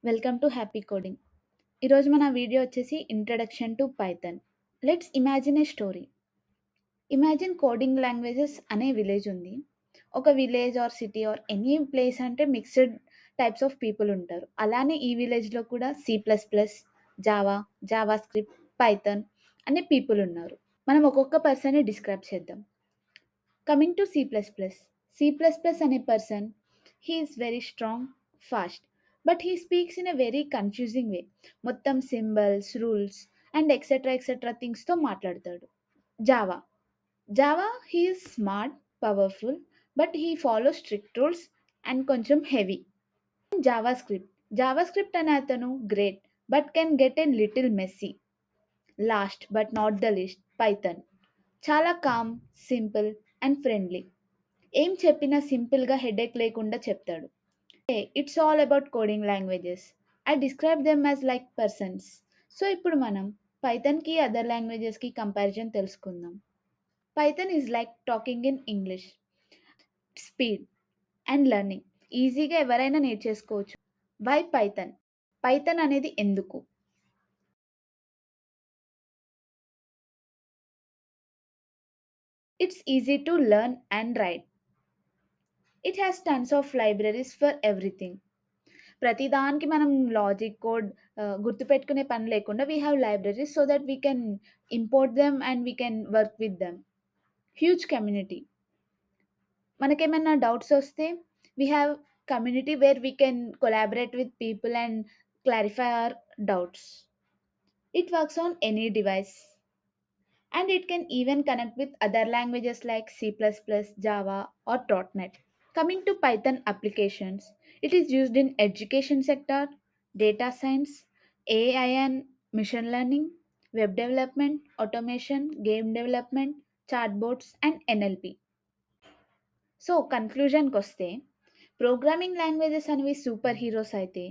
Welcome to happy coding. ఈరోజు మన video వచ్చేసి introduction to Python. Let's imagine a story. Imagine coding languages అనే village ఉంది. ఒక village or city or any place అంటే mixed types of people ఉంటారు. అలానే ఈ విలేజ్లో కూడా C++, Java, JavaScript, Python అనే పీపుల్ ఉన్నారు. మనం ఒక్కొక్క పర్సన్ని డిస్క్రైబ్ చేద్దాం. Coming to C++. అనే person, he is very strong, fast, but he speaks in a very confusing way. మొత్తం సింబల్స్, రూల్స్ అండ్ ఎక్సెట్రా థింగ్స్తో మాట్లాడతాడు. Java Java he is smart, powerful, but he follow strict rules and కొంచెం heavy. JavaScript అనే అతను great, but can get a little messy. Last but not the least, Python చాలా calm, simple and friendly. ఏం చెప్పినా సింపుల్గా headache లేకుండా చెప్తాడు. It's all about coding languages. I describe them as like persons. So ఇప్పుడు మనం పైథాన్కి అదర్ లాంగ్వేజెస్కి కంపారిజన్ తెలుసుకుందాం. Python is like talking in English. Speed and learning, ఈజీగా ఎవరైనా నేర్చేసుకోవచ్చు. Why Python? పైథాన్ అనేది ఎందుకు? It's easy to learn and write. It has tons of libraries for everything. ప్రతిదానికి మనం లాజిక్ కోడ్ గుర్తుపెట్టుకునే పని లేకుండా we have libraries so that we can import them and we can work with them. Huge community. మనకేమైనా doubts వస్తే we have community where we can collaborate with people and clarify our doubts. It works on any device and it can even connect with other languages like C++, Java, or .NET. Coming to Python applications, it is used in education sector, data science, AI and machine learning, web development, automation, game development, chatbots, and NLP. So కన్క్లూజన్కి వస్తే, programming languages అనేవి superheroes అయితే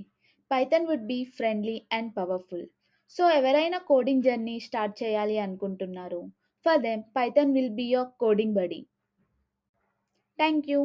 Python would be friendly and powerful. So ఎవరైనా coding journey start చేయాలి అనుకుంటున్నారు, for them Python will be your coding buddy. Thank you.